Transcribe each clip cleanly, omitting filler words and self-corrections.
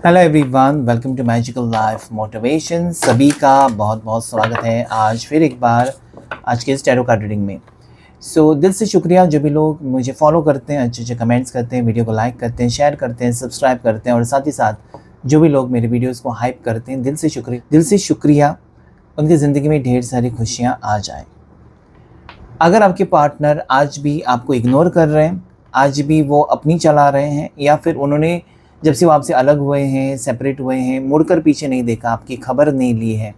Hello everyone, welcome to magical life motivation. सभी का बहुत बहुत स्वागत है आज फिर एक बार आज के इस टैरो कार्ड रीडिंग में। दिल से शुक्रिया जो भी लोग मुझे फॉलो करते हैं, अच्छे अच्छे कमेंट्स करते हैं, वीडियो को लाइक करते हैं, शेयर करते हैं, सब्सक्राइब करते हैं और साथ ही साथ जो भी लोग मेरे वीडियोज़ को हाइप करते हैं, दिल से शुक्रिया। उनकी ज़िंदगी में ढेर सारी खुशियाँ आ जाएँ। अगर आपके पार्टनर आज भी आपको इग्नोर कर रहे हैं, आज भी वो अपनी चला रहे हैं, या फिर उन्होंने जब से वो आपसे अलग हुए हैं, सेपरेट हुए हैं, मुड़कर पीछे नहीं देखा, आपकी खबर नहीं ली है,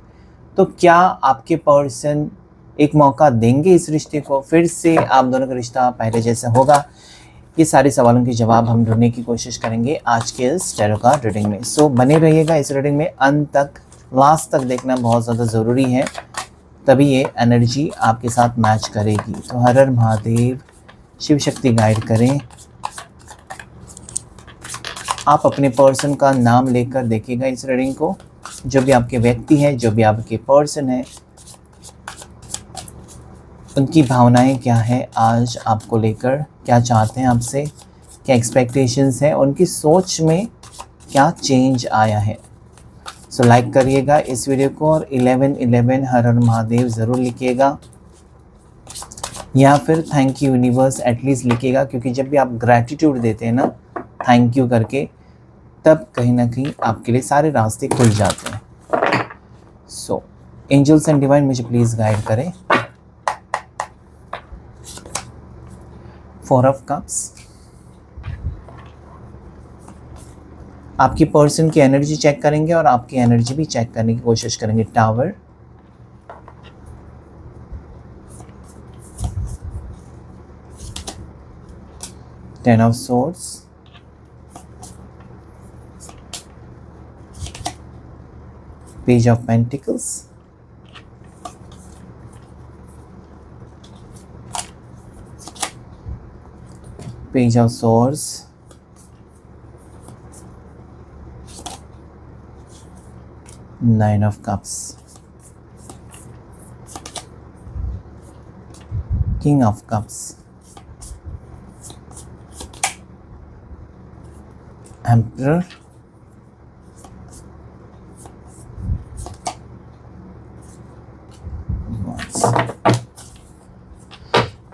तो क्या आपके पर्सन एक मौका देंगे इस रिश्ते को? फिर से आप दोनों का रिश्ता पहले जैसा होगा? ये सारे सवालों के जवाब हम ढूंढने की कोशिश करेंगे आज के इस टैरो कार्ड रीडिंग में। बने रहिएगा इस रीडिंग में, अंत तक, लास्ट तक देखना बहुत ज़्यादा ज़रूरी है, तभी ये एनर्जी आपके साथ मैच करेगी। तो हर हर महादेव, शिव शक्ति गाइड करें। आप अपने पर्सन का नाम लेकर देखिएगा इस रीडिंग को। जो भी आपके व्यक्ति हैं, जो भी आपके पर्सन हैं, उनकी भावनाएं क्या है आज आपको लेकर, क्या चाहते हैं आपसे, क्या एक्सपेक्टेशंस हैं, उनकी सोच में क्या चेंज आया है। लाइक करिएगा इस वीडियो को और 1111 हर हर महादेव ज़रूर लिखिएगा, या फिर थैंक यू यूनिवर्स एटलीस्ट लिखिएगा, क्योंकि जब भी आप ग्रैटिट्यूड देते हैं ना, थैंक यू करके, तब कहीं ना कहीं आपके लिए सारे रास्ते खुल जाते हैं। एंजल्स एंड डिवाइन मुझे प्लीज़ गाइड करें। 4 ऑफ कप्स, आपकी पर्सन की एनर्जी चेक करेंगे और आपकी एनर्जी भी चेक करने की कोशिश करेंगे। Tower, ten of swords, page of pentacles, page of swords, nine of cups, king of cups, emperor,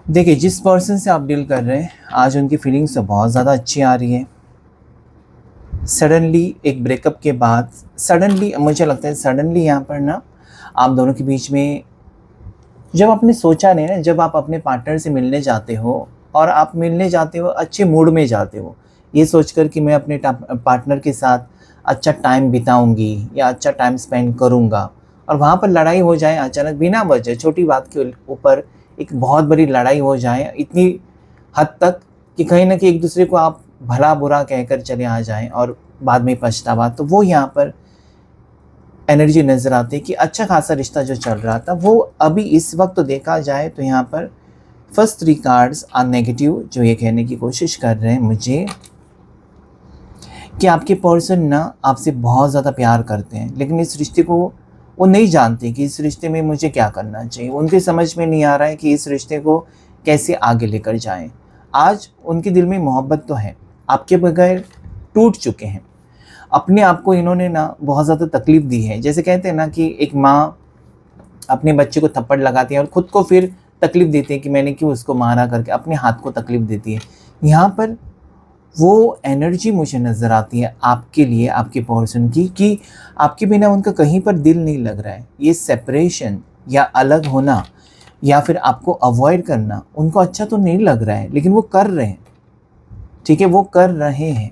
देखिए जिस पर्सन से आप डील कर रहे हैं आज उनकी फीलिंग्स तो बहुत ज़्यादा अच्छी आ रही है। सडनली एक ब्रेकअप के बाद सडनली मुझे लगता है सडनली यहाँ पर ना आप दोनों के बीच में, जब आपने सोचा नहीं ना, जब आप अपने पार्टनर से मिलने जाते हो और आप मिलने जाते हो अच्छे मूड में जाते हो, ये सोचकर कि मैं अपने पार्टनर के साथ अच्छा टाइम बिताऊंगी या अच्छा टाइम स्पेंड करूंगा, और वहाँ पर लड़ाई हो जाए अचानक बिना वजह, छोटी बात के ऊपर एक बहुत बड़ी लड़ाई हो जाए, इतनी हद तक कि कहीं ना कहीं एक दूसरे को आप भला बुरा कहकर चले आ जाएं और बाद में पछतावा। तो वो यहाँ पर एनर्जी नज़र आती है कि अच्छा खासा रिश्ता जो चल रहा था वो अभी इस वक्त तो देखा जाए तो यहाँ पर फर्स्ट 3 कार्ड्स आर नेगेटिव, जो ये कहने की कोशिश कर रहे हैं मुझे कि आपके पर्सन ना आपसे बहुत ज़्यादा प्यार करते हैं, लेकिन इस रिश्ते को वो नहीं जानते कि इस रिश्ते में मुझे क्या करना चाहिए। उनके समझ में नहीं आ रहा है कि इस रिश्ते को कैसे आगे लेकर जाएं। आज उनके दिल में मोहब्बत तो है, आपके बगैर टूट चुके हैं। अपने आप को इन्होंने ना बहुत ज़्यादा तकलीफ़ दी है। जैसे कहते हैं ना कि एक माँ अपने बच्चे को थप्पड़ लगाती है और ख़ुद को फिर तकलीफ़ देती है कि मैंने क्यों उसको मारा करके, अपने हाथ को तकलीफ़ देती है। यहाँ पर वो एनर्जी मुझे नज़र आती है आपके लिए, आपके पर्सन की, कि आपके बिना उनका कहीं पर दिल नहीं लग रहा है। ये सेपरेशन या अलग होना या फिर आपको अवॉइड करना उनको अच्छा तो नहीं लग रहा है, लेकिन वो कर रहे हैं। ठीक है, वो कर रहे हैं,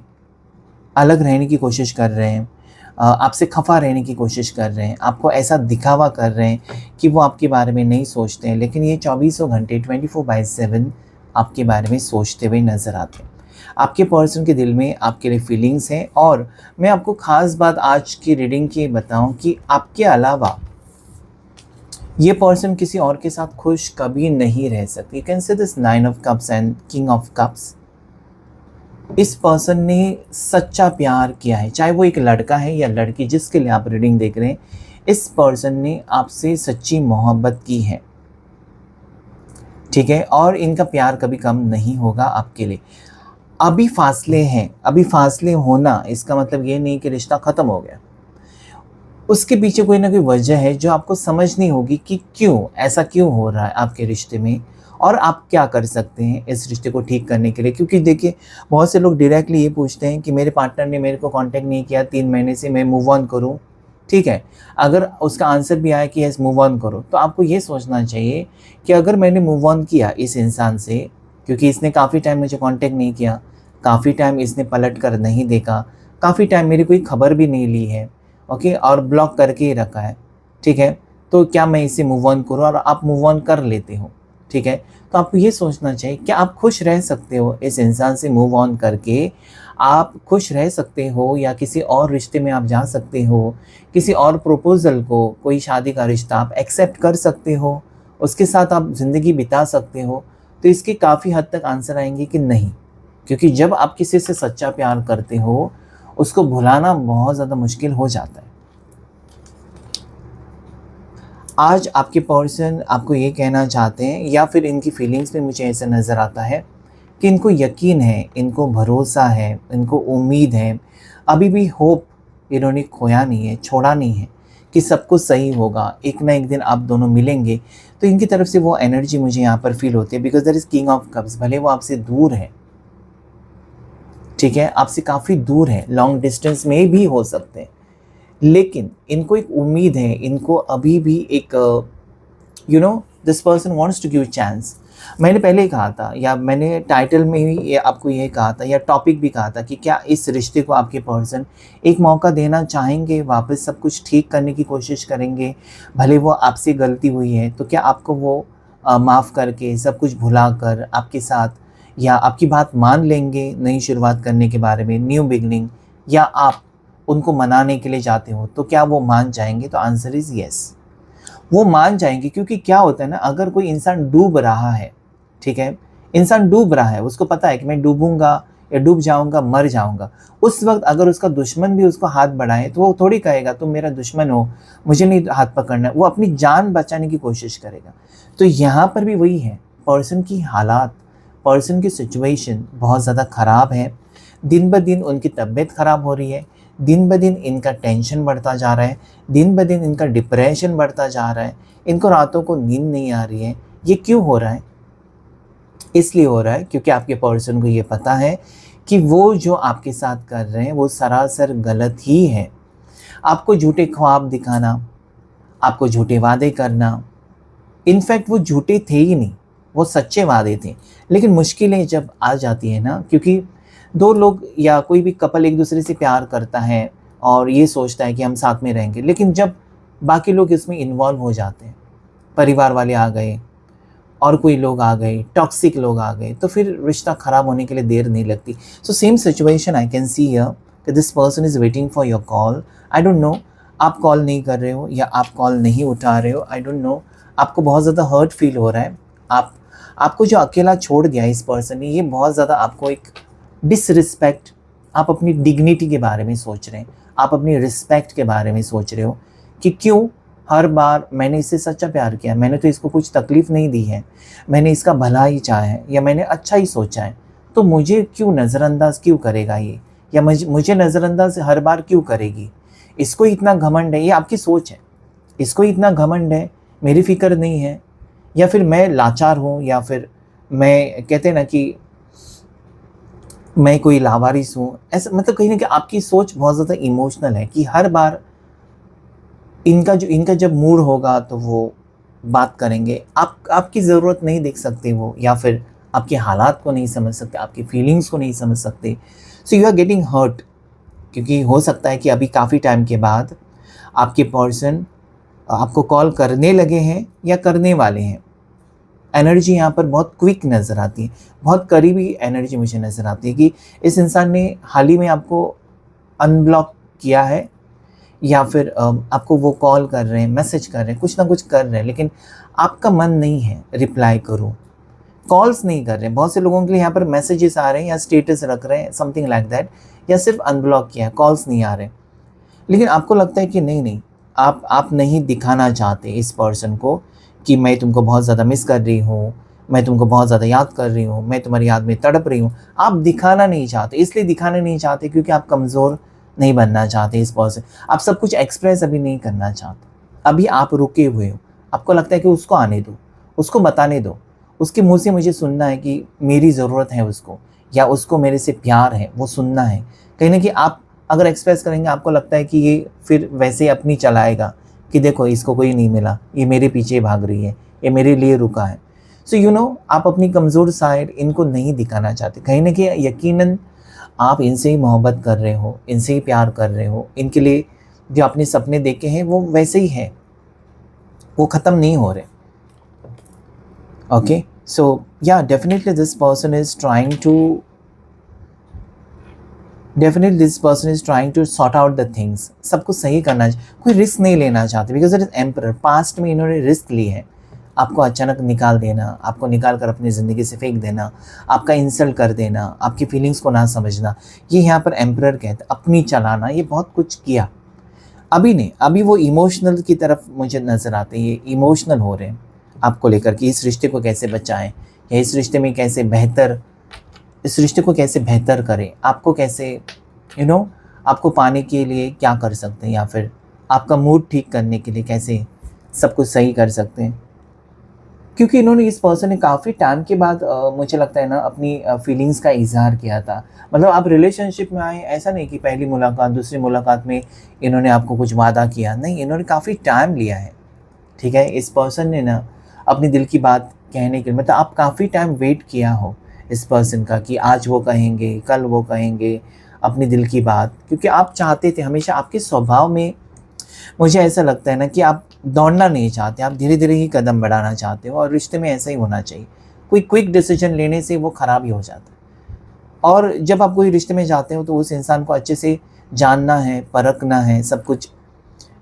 अलग रहने की कोशिश कर रहे हैं, आपसे खफा रहने की कोशिश कर रहे हैं, आपको ऐसा दिखावा कर रहे हैं कि वो आपके बारे में नहीं सोचते हैं, लेकिन ये 24 घंटे 24/7 आपके बारे में सोचते हुए नज़र आते हैं। आपके पर्सन के दिल में आपके लिए फीलिंग्स हैं। और मैं आपको ख़ास बात आज की रीडिंग की बताऊं कि आपके अलावा ये पर्सन किसी और के साथ खुश कभी नहीं रह सकती। You can say this 9 of cups and king of cups. इस पर्सन ने सच्चा प्यार किया है, चाहे वो एक लड़का है या लड़की जिसके लिए आप रीडिंग देख रहे हैं, इस पर्सन ने आपसे सच्ची मोहब्बत की है। ठीक है, और इनका प्यार कभी कम नहीं होगा आपके लिए। अभी फासले हैं, अभी फासले होना इसका मतलब ये नहीं कि रिश्ता ख़त्म हो गया। उसके पीछे कोई ना कोई वजह है जो आपको समझनी होगी कि क्यों, ऐसा क्यों हो रहा है आपके रिश्ते में, और आप क्या कर सकते हैं इस रिश्ते को ठीक करने के लिए। क्योंकि देखिए, बहुत से लोग डायरेक्टली ये पूछते हैं कि मेरे पार्टनर ने मेरे को कांटेक्ट नहीं किया 3 महीने से, मैं मूव ऑन करूँ, ठीक है। अगर उसका आंसर भी आया कि यस मूव ऑन करो, तो आपको ये सोचना चाहिए कि अगर मैंने मूव ऑन किया इस इंसान से, क्योंकि इसने काफ़ी टाइम मुझे कांटेक्ट नहीं किया, काफ़ी टाइम इसने पलट कर नहीं देखा, काफ़ी टाइम मेरी कोई खबर भी नहीं ली है, ओके, और ब्लॉक करके ही रखा है, ठीक है। तो क्या मैं इसे मूव ऑन करूँ, और आप मूव ऑन कर लेते हो, ठीक है। तो आपको ये सोचना चाहिए क्या आप खुश रह सकते हो इस इंसान से मूव ऑन करके, आप खुश रह सकते हो, या किसी और रिश्ते में आप जा सकते हो, किसी और प्रपोज़ल को, कोई शादी का रिश्ता आप एक्सेप्ट कर सकते हो, उसके साथ आप ज़िंदगी बिता सकते हो। तो इसके काफ़ी हद तक आंसर आएँगे कि नहीं, क्योंकि जब आप किसी से सच्चा प्यार करते हो, उसको भुलाना बहुत ज़्यादा मुश्किल हो जाता है। आज आपके पर्सन आपको ये कहना चाहते हैं, या फिर इनकी फीलिंग्स में मुझे ऐसा नज़र आता है कि इनको यकीन है, इनको भरोसा है, इनको उम्मीद है, अभी भी होप इन्होंने खोया नहीं है, छोड़ा नहीं है कि सब कुछ सही होगा, एक ना एक दिन आप दोनों मिलेंगे। तो इनकी तरफ से वो एनर्जी मुझे यहाँ पर फ़ील होती है, because that is king of cups. भले वो आपसे दूर है, ठीक है, आपसे काफ़ी दूर है, लॉन्ग डिस्टेंस में भी हो सकते हैं, लेकिन इनको एक उम्मीद है, इनको अभी भी एक this person wants to give chance. मैंने पहले ही कहा था, या मैंने टाइटल में ही ये आपको ये कहा था, या टॉपिक भी कहा था कि क्या इस रिश्ते को आपके पर्सन एक मौका देना चाहेंगे, वापस सब कुछ ठीक करने की कोशिश करेंगे। भले वो आपसे गलती हुई है, तो क्या आपको वो माफ़ करके सब कुछ भुला कर आपके साथ, या आपकी बात मान लेंगे नई शुरुआत करने के बारे में, न्यू बिगनिंग, या आप उनको मनाने के लिए जाते हो, तो क्या वो मान जाएँगे? तो आंसर इज़ येस, वो मान जाएँगे। क्योंकि क्या होता है ना, अगर कोई इंसान डूब रहा है, ठीक है? इंसान डूब रहा है, उसको पता है कि मैं डूबूँगा या डूब जाऊँगा, मर जाऊँगा। उस वक़्त अगर उसका दुश्मन भी उसको हाथ बढ़ाए, तो वो थोड़ी कहेगा तुम मेरा दुश्मन हो, मुझे नहीं हाथ पकड़ना है। वो अपनी जान बचाने की कोशिश करेगा। तो यहाँ पर भी वही है, पर्सन की हालात, पर्सन की सिचुएशन बहुत ज़्यादा ख़राब है। दिन ब दिन उनकी तबीयत ख़राब हो रही है, दिन ब दिन इनका टेंशन बढ़ता जा रहा है, दिन ब दिन इनका डिप्रेशन बढ़ता जा रहा है, इनको रातों को नींद नहीं आ रही है। ये क्यों हो रहा है? इसलिए हो रहा है क्योंकि आपके पर्सन को ये पता है कि वो जो आपके साथ कर रहे हैं वो सरासर गलत ही है। आपको झूठे ख्वाब दिखाना, आपको झूठे वादे करना, इनफैक्ट वो झूठे थे ही नहीं, वो सच्चे वादे थे। लेकिन मुश्किलें जब आ जाती है ना, क्योंकि 2 लोग या कोई भी कपल एक दूसरे से प्यार करता है और ये सोचता है कि हम साथ में रहेंगे, लेकिन जब बाकी लोग इसमें इन्वॉल्व हो जाते हैं, परिवार वाले आ गए और कोई लोग आ गए, टॉक्सिक लोग आ गए, तो फिर रिश्ता ख़राब होने के लिए देर नहीं लगती। So same situation I can see here कि this person is waiting for your call. I don't know आप कॉल नहीं कर रहे हो या आप कॉल नहीं उठा रहे हो, आई डोंट नो। आपको बहुत ज़्यादा हर्ट फील हो रहा है। आपको जो अकेला छोड़ गया इस पर्सन ने, ये बहुत ज़्यादा आपको एक डिसरिस्पेक्ट, आप अपनी डिग्निटी के बारे में सोच रहे हैं, आप अपनी रिस्पेक्ट के बारे में सोच रहे हो कि क्यों हर बार मैंने इससे सच्चा प्यार किया, मैंने तो इसको कुछ तकलीफ़ नहीं दी है, मैंने इसका भला ही चाहा है या मैंने अच्छा ही सोचा है, तो मुझे क्यों नज़रअंदाज क्यों करेगा ये, या मुझे नज़रअंदाज हर बार क्यों करेगी। इसको इतना घमंड है, ये आपकी सोच है, इसको इतना घमंड है, मेरी फ़िक्र नहीं है, या फिर मैं लाचार हूँ, या फिर मैं, कहते हैं ना कि मैं कोई लावारिस हूँ। ऐसा मतलब कहीं न कहीं आपकी सोच बहुत ज़्यादा इमोशनल है कि हर बार इनका जब मूड होगा तो वो बात करेंगे। आपकी ज़रूरत नहीं देख सकते वो, या फिर आपके हालात को नहीं समझ सकते, आपकी फीलिंग्स को नहीं समझ सकते। So you are getting hurt, क्योंकि हो सकता है कि अभी काफ़ी टाइम के बाद आपके पर्सन आपको कॉल करने लगे हैं या करने वाले हैं। एनर्जी यहाँ पर बहुत क्विक नज़र आती है, बहुत करीबी एनर्जी मुझे नज़र आती है कि इस इंसान ने हाल ही में आपको अनब्लॉक किया है, या फिर आपको वो कॉल कर रहे हैं, मैसेज कर रहे हैं, कुछ ना कुछ कर रहे हैं, लेकिन आपका मन नहीं है रिप्लाई करूँ, कॉल्स नहीं कर रहे हैं। बहुत से लोगों के लिए यहाँ पर मैसेजेस आ रहे हैं या स्टेटस रख रहे हैं, समथिंग लाइक दैट, या सिर्फ अनब्लॉक किया है, कॉल्स नहीं आ रहे। लेकिन आपको लगता है कि नहीं, आप नहीं दिखाना चाहते इस पर्सन को कि मैं तुमको बहुत ज़्यादा मिस कर रही हूँ, मैं तुमको बहुत ज़्यादा याद कर रही हूँ, मैं तुम्हारी याद में तड़प रही हूँ। आप दिखाना नहीं चाहते, इसलिए दिखाना नहीं चाहते क्योंकि आप कमज़ोर नहीं बनना चाहते इस पर्सन। आप सब कुछ एक्सप्रेस अभी नहीं करना चाहते, अभी आप रुके हुए हो। आपको लगता है कि उसको आने दो, उसको बताने दो, उसके मुँह से मुझे सुनना है कि मेरी ज़रूरत है उसको, या उसको मेरे से प्यार है, वो सुनना है। कहीं न कहीं आप अगर एक्सप्रेस करेंगे, आपको लगता है कि ये फिर वैसे ही अपनी चलाएगा कि देखो इसको कोई नहीं मिला, ये मेरे पीछे भाग रही है, ये मेरे लिए रुका है। सो आप अपनी कमज़ोर साइड इनको नहीं दिखाना चाहते। कहीं न कहीं यकीनन आप इनसे ही मोहब्बत कर रहे हो, इनसे ही प्यार कर रहे हो, इनके लिए जो आपने सपने देखे हैं वो वैसे ही हैं, वो ख़त्म नहीं हो रहे। Okay, so yeah definitely this person is trying to sort out the things. सब कुछ सही करना, कोई रिस्क नहीं लेना चाहते because it is emperor. Past में इन्होंने रिस्क लिए हैं, आपको अचानक निकाल देना, आपको निकाल कर अपनी ज़िंदगी से फेंक देना, आपका इंसल्ट कर देना, आपकी फीलिंग्स को ना समझना, ये यहाँ पर एम्परर कहते हैं। अपनी चलाना, ये बहुत कुछ किया। अभी नहीं, अभी वो इमोशनल की तरफ मुझे नज़र आते हैं, ये इमोशनल हो रहे हैं आपको लेकर कि इस रिश्ते को कैसे बचाएं, या इस रिश्ते में कैसे बेहतर, इस रिश्ते को कैसे बेहतर करें, आपको कैसे आपको पाने के लिए क्या कर सकते हैं, या फिर आपका मूड ठीक करने के लिए कैसे सब कुछ सही कर सकते हैं। क्योंकि इस पर्सन ने काफ़ी टाइम के बाद मुझे लगता है ना अपनी फीलिंग्स का इजहार किया था। मतलब आप रिलेशनशिप में आए, ऐसा नहीं कि पहली मुलाकात दूसरी मुलाकात में इन्होंने आपको कुछ वादा किया, नहीं, इन्होंने काफ़ी टाइम लिया है। ठीक है, इस पर्सन ने ना अपनी दिल की बात कहने के लिए, मतलब आप काफ़ी टाइम वेट किया हो इस पर्सन का कि आज वो कहेंगे, कल वो कहेंगे अपनी दिल की बात, क्योंकि आप चाहते थे हमेशा। आपके स्वभाव में मुझे ऐसा लगता है ना कि आप दौड़ना नहीं चाहते, आप धीरे धीरे ही कदम बढ़ाना चाहते हो, और रिश्ते में ऐसा ही होना चाहिए। कोई क्विक डिसीजन लेने से वो ख़राब ही हो जाता है। और जब आप कोई रिश्ते में जाते हो तो उस इंसान को अच्छे से जानना है, परखना है, सब कुछ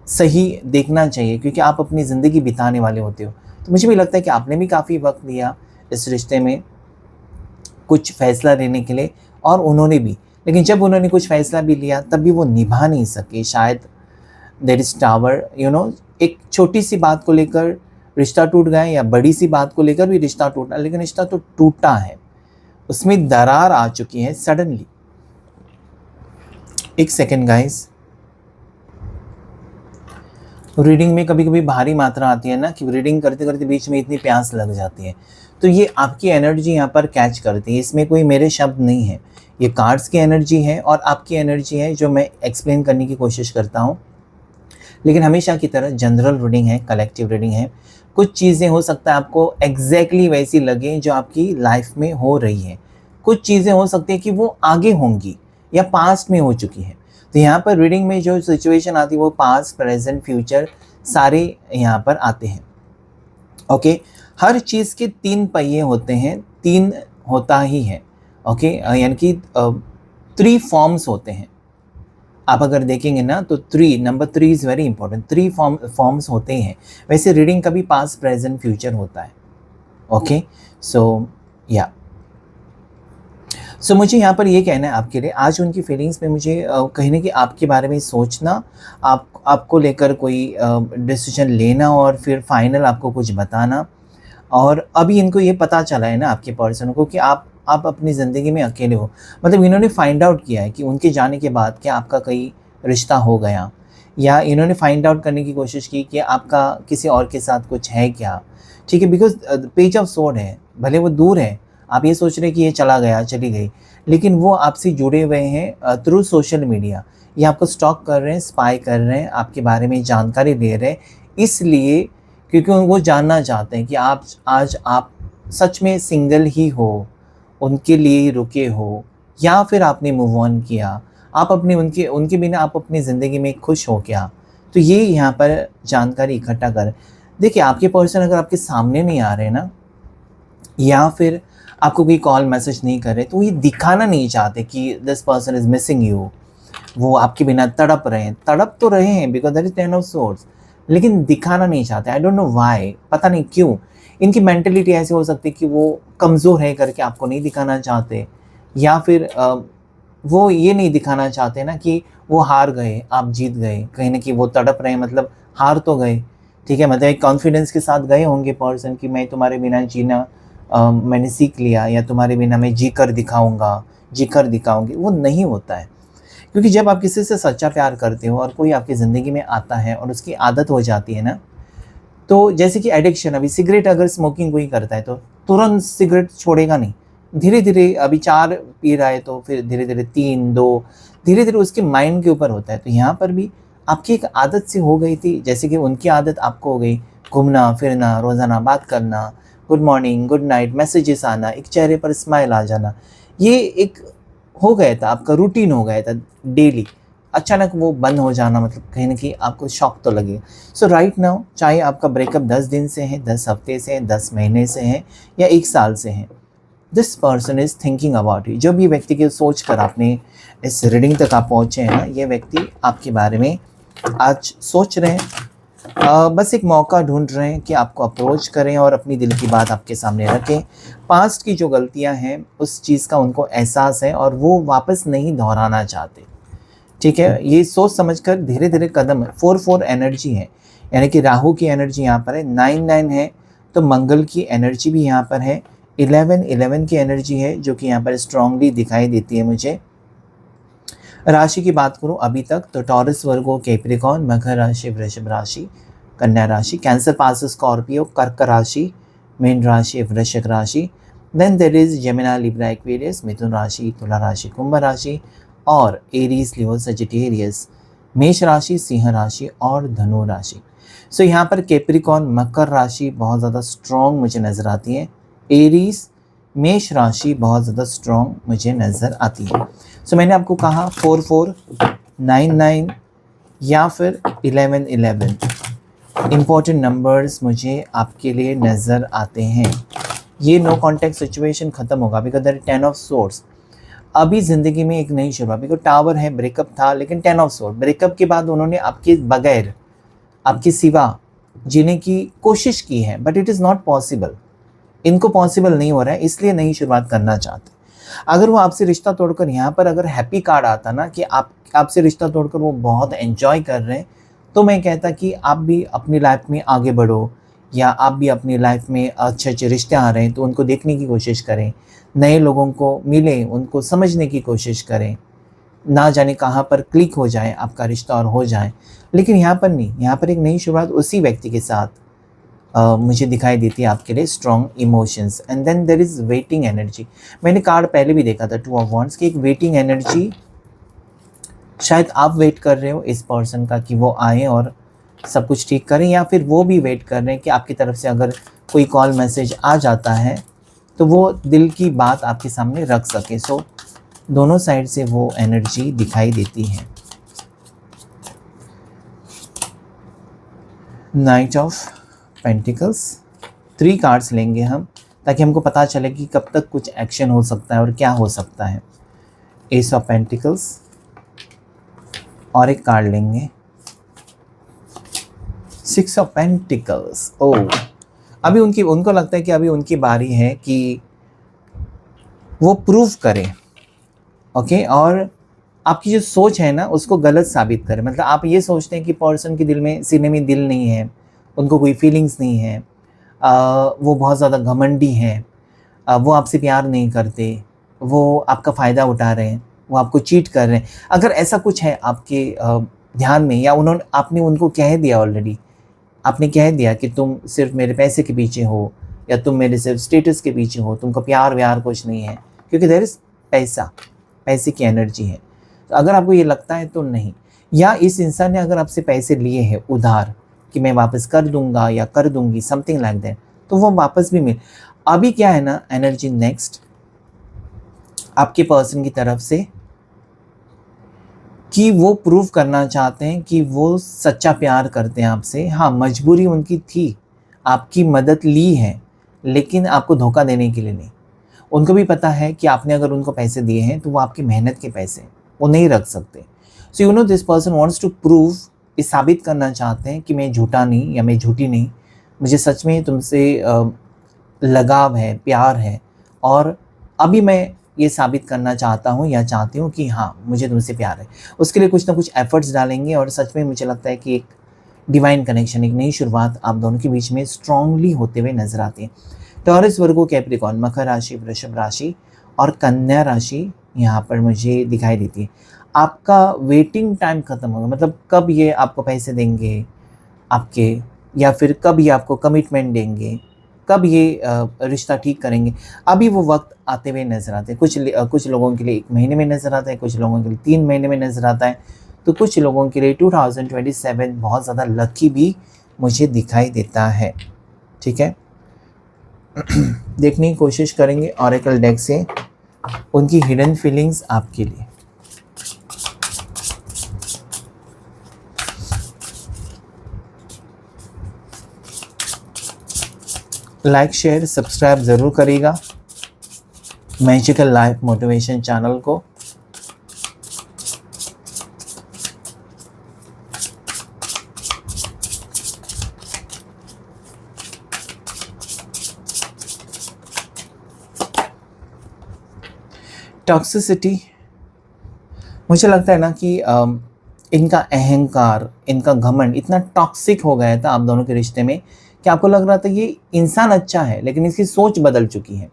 सही देखना चाहिए, क्योंकि आप अपनी ज़िंदगी बिताने वाले होते हो। तो मुझे भी लगता है कि आपने भी काफ़ी वक्त लिया इस रिश्ते में कुछ फ़ैसला लेने के लिए, और उन्होंने भी। लेकिन जब उन्होंने कुछ फ़ैसला भी लिया तब भी वो निभा नहीं सके। शायद देयर इज़ टावर, एक छोटी सी बात को लेकर रिश्ता टूट गया, या बड़ी सी बात को लेकर भी रिश्ता टूटा, लेकिन रिश्ता तो टूटा है, उसमें दरार आ चुकी है सडनली। एक सेकेंड गाइस, रीडिंग में कभी कभी भारी मात्रा आती है ना, कि रीडिंग करते करते बीच में इतनी प्यास लग जाती है, तो ये आपकी एनर्जी यहाँ पर कैच करती है। इसमें कोई मेरे शब्द नहीं है, ये कार्ड्स की एनर्जी है और आपकी एनर्जी है जो मैं एक्सप्लेन करने की कोशिश करता हूँ। लेकिन हमेशा की तरह जनरल रीडिंग है, कलेक्टिव रीडिंग है। कुछ चीज़ें हो सकता है आपको एग्जैक्टली वैसी लगे जो आपकी लाइफ में हो रही है, कुछ चीज़ें हो सकती है कि वो आगे होंगी या पास्ट में हो चुकी है। तो यहाँ पर रीडिंग में जो सिचुएशन आती है वो पास्ट, प्रेजेंट, फ्यूचर सारे यहाँ पर आते हैं। ओके, हर चीज़ के 3 पहिए होते हैं, 3 होता ही है। ओके, यानी कि 3 फॉर्म्स होते हैं। आप अगर देखेंगे ना तो number 3 is very important. 3 forms होते हैं। वैसे रीडिंग का भी पास्ट, प्रेजेंट, फ्यूचर होता है। ओके, सो या मुझे यहाँ पर ये कहना है आपके लिए, आज उनकी फीलिंग्स में मुझे कहीं ना कहीं आपके बारे में सोचना, आपको लेकर कोई डिसीजन लेना, और फिर फाइनल आपको कुछ बताना। और अभी इनको ये पता चला है ना आपके पर्सन को कि आप अपनी ज़िंदगी में अकेले हो। मतलब इन्होंने फाइंड आउट किया है कि उनके जाने के बाद क्या आपका कोई रिश्ता हो गया, या इन्होंने फाइंड आउट करने की कोशिश की कि आपका किसी और के साथ कुछ है क्या। ठीक है, बिकॉज पेज ऑफ सोर्ड है, भले वो दूर है, आप ये सोच रहे हैं कि ये चला गया, चली गई, लेकिन वो आपसे जुड़े हुए हैं थ्रू सोशल मीडिया। ये आपको स्टॉक कर रहे हैं, स्पाई कर रहे हैं, आपके बारे में जानकारी ले रहे हैं, इसलिए क्योंकि वो जानना चाहते हैं कि आज आप सच में सिंगल ही हो, उनके लिए ही रुके हो, या फिर आपने मूव ऑन किया, आप अपने उनके बिना आप अपनी ज़िंदगी में खुश हो क्या। तो ये यहाँ पर जानकारी इकट्ठा कर। देखिए, आपके पर्सन अगर आपके सामने नहीं आ रहे ना, या फिर आपको कोई कॉल मैसेज नहीं कर रहे, तो ये दिखाना नहीं चाहते कि this person is missing you. वो आपके बिना तड़प रहे हैं, तड़प तो रहे हैं because that is 10 of swords, लेकिन दिखाना नहीं चाहते। आई डोंट नो व्हाई, पता नहीं क्यों। इनकी मेंटलिटी ऐसी हो सकती है कि वो कमज़ोर है करके आपको नहीं दिखाना चाहते, या फिर वो ये नहीं दिखाना चाहते ना कि वो हार गए, आप जीत गए। कहीं ना कहीं वो तड़प रहे हैं, मतलब हार तो गए। ठीक है, मतलब एक कॉन्फिडेंस के साथ गए होंगे पर्सन कि मैं तुम्हारे बिना जीना मैंने सीख लिया या तुम्हारे बिना मैं जी कर दिखाऊंगा, जी कर दिखाऊंगी, वो नहीं होता है। क्योंकि जब आप किसी से सच्चा प्यार करते हो और कोई आपकी ज़िंदगी में आता है और उसकी आदत हो जाती है ना, तो जैसे कि एडिक्शन, अभी सिगरेट अगर स्मोकिंग कोई करता है तो तुरंत सिगरेट छोड़ेगा नहीं। धीरे-धीरे अभी 4 पी रहा है तो फिर धीरे-धीरे 3, 2, धीरे-धीरे उसके माइंड के ऊपर होता है। तो यहाँ पर भी आपकी एक आदत सी हो गई थी, जैसे कि उनकी आदत आपको हो गई, घूमना-फिरना, रोज़ाना बात करना, good morning, good night, messages आना, एक चेहरे पर स्माइल आ जाना। ये एक हो गया था, आपका रूटीन हो गया था डेली। अचानक वो बंद हो जाना मतलब कहीं न कहीं आपको शॉक तो लगेगा। सो राइट नाउ, चाहे आपका ब्रेकअप 10 दिन से है, 10 हफ्ते से है, 10 महीने से है या 1 साल से है, this person is thinking about you. जो भी व्यक्ति की सोच कर आपने इस रीडिंग तक आप पहुँचे हैं ना, ये व्यक्ति आपके बारे में आज सोच रहे हैं। बस एक मौका ढूँढ रहे हैं कि आपको अप्रोच करें और अपनी दिल की बात आपके सामने रखें। पास्ट की जो गलतियाँ हैं, उस चीज़ का उनको एहसास है और वो वापस नहीं दोहराना चाहते। ठीक है? ये सोच समझकर धीरे-धीरे कदम 4-4 एनर्जी है, यानी कि राहु की एनर्जी यहाँ पर है, 9-9 है, तो मंगल की एनर्जी भी यहाँ पर है, 11-11 की एनर्जी है, जो कि यहाँ पर स्ट्रांगली दिखाई देती है मुझे। राशि की बात करूँ अभी तक तो टॉरस, वर्गो, कैप्रिकॉर्न, मकर राशि, वृषभ राशि, कन्या राशि, कैंसर पास, स्कॉर्पियो, कर्क राशि, मीन राशि, वृश्चिक राशि, then there is Gemini, Libra, Aquarius, मिथुन राशि, तुला राशि, कुंभ राशि और एरीज, लियो, सजिटेरियस, मेष राशि, सिंह राशि और धनु राशि। सो यहाँ पर कैप्रिकॉर्न, मकर राशि बहुत ज़्यादा स्ट्रॉन्ग मुझे नज़र आती है, एरीज, मेष राशि बहुत ज़्यादा स्ट्रॉन्ग मुझे नज़र आती है। सो मैंने आपको कहा 4-4, 9-9 या फिर 11-11 इम्पॉर्टेंट नंबर्स मुझे आपके लिए नज़र आते हैं। ये नो कॉन्टैक्ट सिचुएशन ख़त्म होगा बिकॉज देयर 10 ऑफ सोर्स। अभी ज़िंदगी में एक नई शुरुआत, बिकॉज टावर है, ब्रेकअप था, लेकिन 10 ऑफ सोर्स, ब्रेकअप के बाद उन्होंने आपके बगैर, आपके सिवा जीने की कोशिश की है, but it is not possible. इनको पॉसिबल नहीं हो रहा है, इसलिए नई शुरुआत करना चाहते। अगर वो आपसे रिश्ता तोड़कर यहाँ पर अगर हैप्पी कार्ड आता ना कि आपसे रिश्ता तोड़कर वो बहुत एंजॉय कर रहे हैं, तो मैं कहता कि आप भी अपनी लाइफ में आगे बढ़ो, या आप भी अपनी लाइफ में अच्छे अच्छे रिश्ते आ रहे हैं तो उनको देखने की कोशिश करें, नए लोगों को मिलें, उनको समझने की कोशिश करें, ना जाने कहाँ पर क्लिक हो जाए आपका रिश्ता और हो जाए। लेकिन यहाँ पर नहीं, यहाँ पर एक नई शुरुआत उसी व्यक्ति के साथ मुझे दिखाई देती है आपके लिए, strong emotions. And then there is waiting energy. मैंने कार्ड पहले भी देखा था 2 ऑफ वॉन्ड्स की, एक वेटिंग एनर्जी। शायद आप वेट कर रहे हो इस पर्सन का कि वो आए और सब कुछ ठीक करें, या फिर वो भी वेट कर रहे हैं कि आपकी तरफ से अगर कोई कॉल मैसेज आ जाता है तो वो दिल की बात आपके सामने रख सके। सो दोनों साइड से वो एनर्जी दिखाई देती है। नाइट ऑफ पेंटिकल्स, 3 कार्ड्स लेंगे हम ताकि हमको पता चले कि कब तक कुछ एक्शन हो सकता है और क्या हो सकता है। एस ऑफ पेंटिकल्स और एक कार्ड लेंगे, 6 ऑफ पेंटिकल्स। ओह, अभी उनको लगता है कि अभी उनकी बारी है कि वो प्रूव करें, ओके, और आपकी जो सोच है ना उसको गलत साबित करें। मतलब आप ये सोचते हैं कि पर्सन के दिल में, सीने में दिल नहीं है, उनको कोई फीलिंग्स नहीं है, वो बहुत ज़्यादा घमंडी हैं, वो आपसे प्यार नहीं करते, वो आपका फ़ायदा उठा रहे हैं, वो आपको चीट कर रहे हैं। अगर ऐसा कुछ है आपके ध्यान में, या आपने उनको कह दिया ऑलरेडी, आपने कह दिया कि तुम सिर्फ मेरे पैसे के पीछे हो, या तुम मेरे सिर्फ स्टेटस के पीछे हो, तुमको प्यार व्यार कुछ नहीं है, क्योंकि देयर इज़ पैसे की एनर्जी है। तो अगर आपको ये लगता है तो नहीं, या इस इंसान ने अगर आपसे पैसे लिए हैं उधार कि मैं वापस कर दूंगा या कर दूंगी, समथिंग लाइक दैट, तो वो वापस भी मिल। अभी क्या है ना, एनर्जी नेक्स्ट आपके पर्सन की तरफ से कि वो प्रूव करना चाहते हैं कि वो सच्चा प्यार करते हैं आपसे। हाँ, मजबूरी उनकी थी, आपकी मदद ली है, लेकिन आपको धोखा देने के लिए नहीं। उनको भी पता है कि आपने अगर उनको पैसे दिए हैं तो वो आपकी मेहनत के पैसे, वो नहीं रख सकते। So you know this person wants to prove, ये साबित करना चाहते हैं कि मैं झूठा नहीं या मैं झूठी नहीं, मुझे सच में तुमसे लगाव है, प्यार है, और अभी मैं ये साबित करना चाहता हूँ या चाहती हूँ कि हाँ, मुझे तुमसे प्यार है। उसके लिए कुछ ना कुछ एफर्ट्स डालेंगे, और सच में मुझे लगता है कि एक डिवाइन कनेक्शन, एक नई शुरुआत आप दोनों के बीच में स्ट्रांगली होते हुए नजर आती है। टॉरस, वर्गो, कैप्रिकॉर्न, मकर राशि, वृषभ राशि और कन्या राशि यहाँ पर मुझे दिखाई देती है। आपका वेटिंग टाइम ख़त्म होगा, मतलब कब ये आपको पैसे देंगे आपके, या फिर कब ये आपको कमिटमेंट देंगे, कब ये रिश्ता ठीक करेंगे, अभी वो वक्त आते हुए नज़र आते हैं। कुछ लोगों के लिए 1 महीने में नज़र आता है, कुछ लोगों के लिए 3 महीने में नज़र आता है, तो कुछ लोगों के लिए 2027 बहुत ज़्यादा लकी भी मुझे दिखाई देता है। ठीक है, देखने की कोशिश करेंगे ऑरेकल डेक से उनकी हिडन फीलिंग्स आपके लिए। लाइक, शेयर, सब्सक्राइब ज़रूर करिएगा मैजिकल लाइफ मोटिवेशन चैनल को। टॉक्सिसिटी, मुझे लगता है ना कि इनका अहंकार, इनका घमंड इतना टॉक्सिक हो गया था आप दोनों के रिश्ते में कि आपको लग रहा था ये इंसान अच्छा है, लेकिन इसकी सोच बदल चुकी है।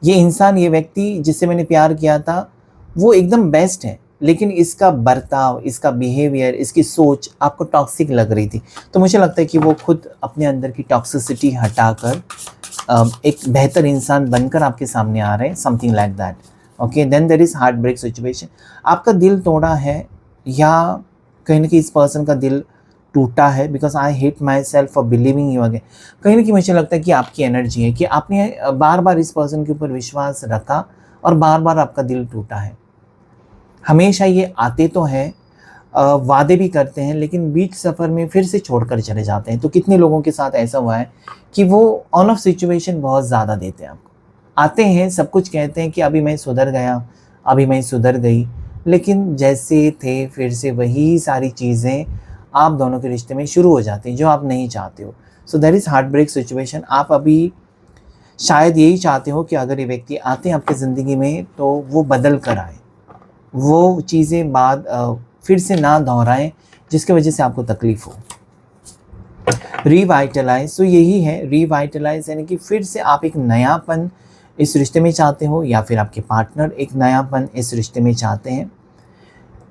ये इंसान, ये व्यक्ति जिससे मैंने प्यार किया था वो एकदम बेस्ट है, लेकिन इसका बर्ताव, इसका बिहेवियर, इसकी सोच आपको टॉक्सिक लग रही थी। तो मुझे लगता है कि वो खुद अपने अंदर की टॉक्सिसिटी हटाकर एक बेहतर इंसान बनकर आपके सामने आ रहे हैं, something like that. Okay, then there is heart break situation. आपका दिल तोड़ा है या कहीं ना कहीं इस पर्सन का दिल टूटा है, because I hate my self for believing you again. कहीं ना कहीं मुझे लगता है कि आपकी एनर्जी है कि आपने बार बार इस पर्सन के ऊपर विश्वास रखा और बार बार आपका दिल टूटा है। हमेशा ये आते तो हैं, वादे भी करते हैं, लेकिन बीच सफ़र में फिर से छोड़कर चले जाते हैं। तो कितने लोगों के साथ ऐसा हुआ है कि वो ऑन ऑफ सिचुएशन बहुत ज़्यादा देते हैं आपको, आते हैं, सब कुछ कहते हैं कि अभी मैं सुधर गया, अभी मैं सुधर गई, लेकिन जैसे थे फिर से वही सारी चीज़ें आप दोनों के रिश्ते में शुरू हो जाती हैं जो आप नहीं चाहते हो। So that is heart break situation. आप अभी शायद यही चाहते हो कि अगर ये व्यक्ति आते हैं आपकी ज़िंदगी में तो वो बदल कर आए, वो चीज़ें बाद फिर से ना दोहराएं जिसकी वजह से आपको तकलीफ़ हो। रिवाइटलाइज, तो यही है रिवाइटलाइज, यानी कि फिर से आप एक नयापन इस रिश्ते में चाहते हो, या फिर आपके पार्टनर एक नयापन इस रिश्ते में चाहते हैं।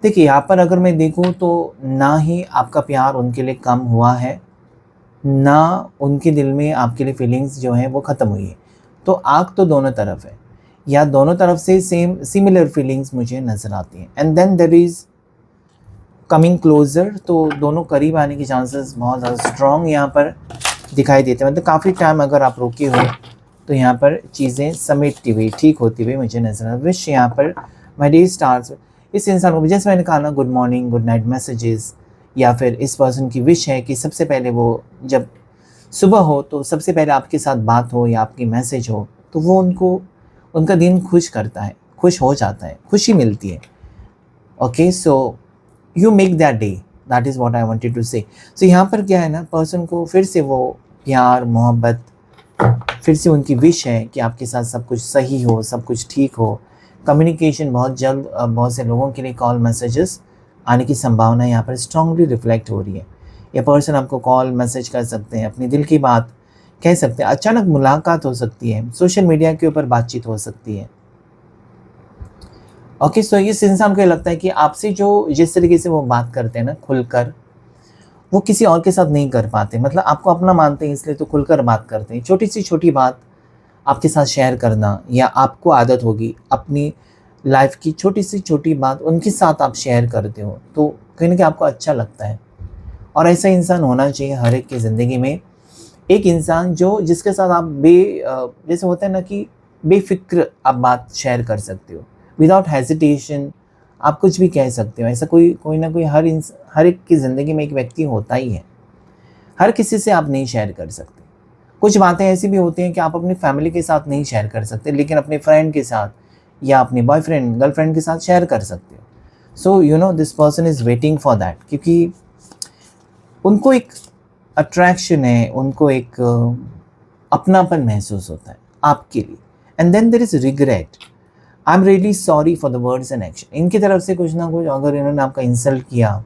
देखिए, यहाँ पर अगर मैं देखूँ तो ना ही आपका प्यार उनके लिए कम हुआ है, ना उनके दिल में आपके लिए फीलिंग्स जो हैं वो ख़त्म हुई है। तो आग तो दोनों तरफ है, या दोनों तरफ से सिमिलर फीलिंग्स मुझे नज़र आती हैं। And then there is coming closer, तो दोनों करीब आने की चांसेस बहुत ज़्यादा स्ट्रॉन्ग यहाँ पर दिखाई देते हैं। मतलब काफ़ी टाइम अगर आप रुके हो तो यहाँ पर चीज़ें समेटती हुई, ठीक होती हुई मुझे नज़र आ। विश यहाँ पर माय डे स्टार्स, इस इंसान को जैसे मैंने कहा ना, good morning, good night messages, या फिर इस पर्सन की विश है कि सबसे पहले वो जब सुबह हो तो सबसे पहले आपके साथ बात हो या आपकी मैसेज हो, तो वो उनका दिन खुश करता है, खुश हो जाता है, खुशी मिलती है। Okay, so you make that day, that is what I wanted to say. So यहाँ पर क्या है ना, पर्सन को फिर से वो प्यार, मोहब्बत, फिर से उनकी विश है कि आपके साथ सब कुछ सही हो, सब कुछ ठीक हो। कम्युनिकेशन बहुत जल्द, बहुत से लोगों के लिए कॉल मैसेजेस आने की संभावना यहाँ पर स्ट्रांगली रिफ्लेक्ट हो रही है। या पर्सन आपको कॉल मैसेज कर सकते हैं, अपनी दिल की बात कह सकते हैं, अचानक मुलाकात हो सकती है, सोशल मीडिया के ऊपर बातचीत हो सकती है। ओके, सो इस इंसान को ये लगता है कि आपसे जिस तरीके से वो बात करते हैं ना खुलकर, वो किसी और के साथ नहीं कर पाते। मतलब आपको अपना मानते हैं इसलिए तो खुलकर बात करते हैं। छोटी सी छोटी बात आपके साथ शेयर करना, या आपको आदत होगी अपनी लाइफ की छोटी सी छोटी बात उनके साथ आप शेयर करते हो, तो कहीं ना कहीं आपको अच्छा लगता है। और ऐसा इंसान होना चाहिए हर एक की ज़िंदगी में, एक इंसान जिसके साथ आप जैसे होता है ना कि बेफिक्र आप बात शेयर कर सकते हो, विदाउट हेजिटेशन आप कुछ भी कह सकते हो। ऐसा कोई ना कोई हर एक की ज़िंदगी में एक व्यक्ति होता ही है। हर किसी से आप नहीं शेयर कर सकते। कुछ बातें ऐसी भी होती हैं कि आप अपनी फैमिली के साथ नहीं शेयर कर सकते, लेकिन अपने फ्रेंड के साथ या अपने बॉयफ्रेंड, गर्लफ्रेंड के साथ शेयर कर सकते हो। सो you know this person is waiting for that, क्योंकि उनको एक अट्रैक्शन है, उनको एक अपनापन महसूस होता है आपके लिए। And then there is regret, I am really sorry for the words and action. इनकी तरफ से कुछ ना कुछ, अगर इन्होंने आपका इंसल्ट किया,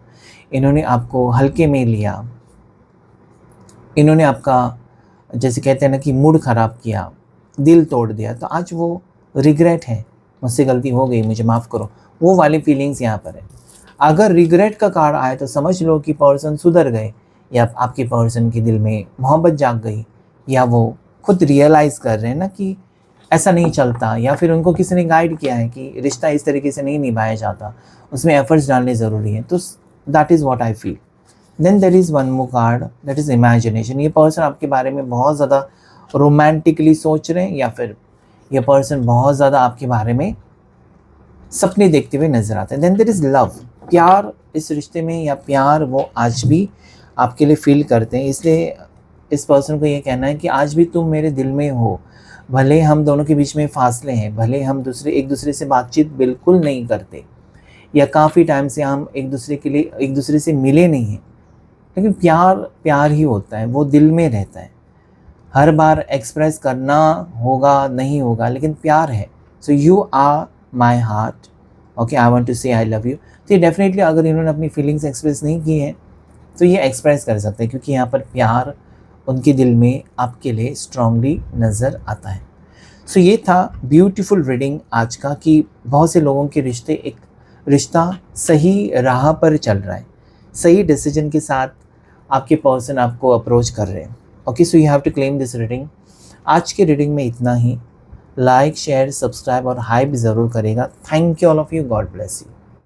इन्होंने आपको हल्के में लिया, इन्होंने आपका जैसे कहते हैं ना कि मूड ख़राब किया, दिल तोड़ दिया, तो आज वो रिग्रेट है, मुझसे गलती हो गई, मुझे माफ़ करो, वो वाली फीलिंग्स यहाँ पर है। अगर रिग्रेट का कार्ड आए तो समझ लो कि पर्सन सुधर गए, या आपके पर्सन के दिल में मोहब्बत जाग गई, या वो खुद रियलाइज़ कर रहे हैं ना कि ऐसा नहीं चलता, या फिर उनको किसी ने गाइड किया है कि रिश्ता इस तरीके से नहीं निभाया जाता, उसमें एफर्ट्स डालने ज़रूरी हैं। तो that is what I feel. Then there is one more card, that is imagination. ये पर्सन आपके बारे में बहुत ज़्यादा रोमांटिकली सोच रहे हैं, या फिर ये पर्सन बहुत ज़्यादा आपके बारे में सपने देखते हुए नजर आते हैं। देन देयर इज़ लव, प्यार इस रिश्ते में, या प्यार वो आज भी आपके लिए फील करते हैं। इसलिए इस पर्सन को ये कहना है कि आज भी तुम मेरे दिल में हो, भले हम दोनों के बीच में फासले हैं, भले हम एक दूसरे से बातचीत बिल्कुल नहीं करते, या काफ़ी टाइम से हम एक दूसरे से मिले नहीं हैं, लेकिन प्यार प्यार ही होता है, वो दिल में रहता है। हर बार एक्सप्रेस करना होगा नहीं होगा, लेकिन प्यार है। So you are my heart, okay, I want to say I love you. तो ये डेफिनेटली अगर इन्होंने अपनी फीलिंग्स एक्सप्रेस नहीं की हैं तो ये एक्सप्रेस कर सकते हैं, क्योंकि यहाँ पर प्यार उनके दिल में आपके लिए स्ट्रांगली नज़र आता है। सो ये था ब्यूटीफुल रीडिंग आज का, कि बहुत से लोगों के रिश्ता सही राह पर चल रहा है, सही डिसीजन के साथ आपके पर्सन आपको अप्रोच कर रहे हैं। Okay, so you have to claim this reading. आज के रीडिंग में इतना ही। लाइक, शेयर, सब्सक्राइब और हाई भी ज़रूर करेगा। Thank you all of you, God bless you.